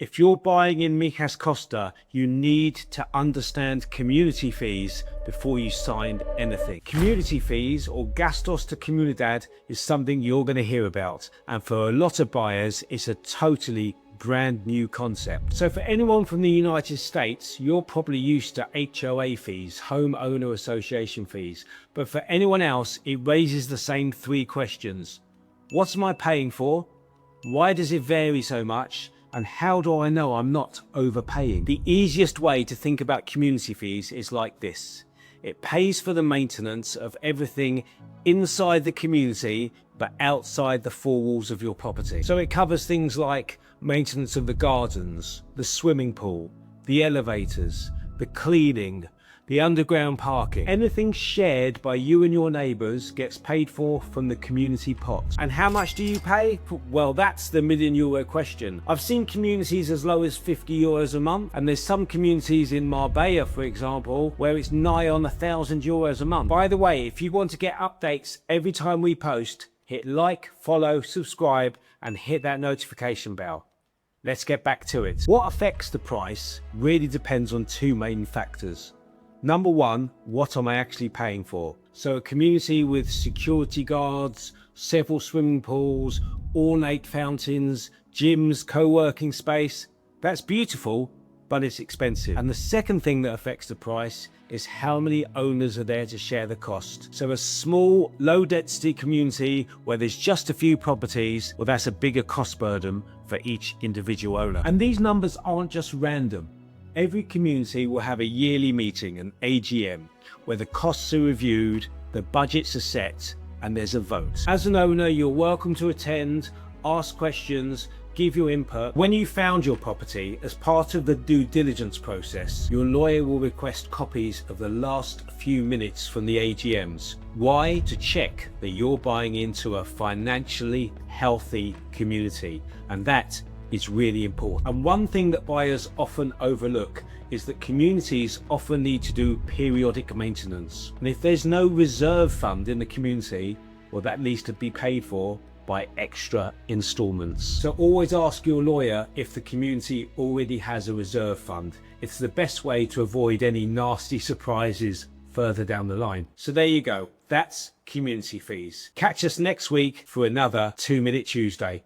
If you're buying in Mijas Costa, you need to understand community fees before you sign anything. Community fees, or Gastos to Comunidad, is something you're going to hear about. And for a lot of buyers, it's a totally brand new concept. So for anyone from the United States, you're probably used to HOA fees, homeowner association fees. But for anyone else, it raises the same three questions. What am I paying for? Why does it vary so much? And how do I know I'm not overpaying? The easiest way to think about community fees is like this. It pays for the maintenance of everything inside the community, but outside the four walls of your property. So it covers things like maintenance of the gardens, the swimming pool, the elevators, the cleaning, the underground parking. Anything shared by you and your neighbours gets paid for from the community pot. And how much do you pay? Well, that's the €1,000,000 question. I've seen communities as low as €50 a month, and there's some communities in Marbella, for example, where it's nigh on €1,000 a month. By the way, if you want to get updates every time we post, hit like, follow, subscribe, and hit that notification bell. Let's get back to it. What affects the price really depends on two main factors. Number one, what am I actually paying for? So a community with security guards, several swimming pools, ornate fountains, gyms, co-working space, that's beautiful, but it's expensive. And the second thing that affects the price is how many owners are there to share the cost. So a small, low density community where there's just a few properties, well, that's a bigger cost burden for each individual owner. And these numbers aren't just random. Every community will have a yearly meeting, an AGM, where the costs are reviewed, the budgets are set, and there's a vote. As an owner, you're welcome to attend, ask questions, give your input. When you found your property, as part of the due diligence process, your lawyer will request copies of the last few minutes from the AGMs. Why? To check that you're buying into a financially healthy community, and that is really important. And one thing that buyers often overlook is that communities often need to do periodic maintenance. And if there's no reserve fund in the community, well, that needs to be paid for by extra installments. So always ask your lawyer if the community already has a reserve fund. It's the best way to avoid any nasty surprises further down the line. So there you go. That's community fees. Catch us next week for another 2 Minute Tuesday.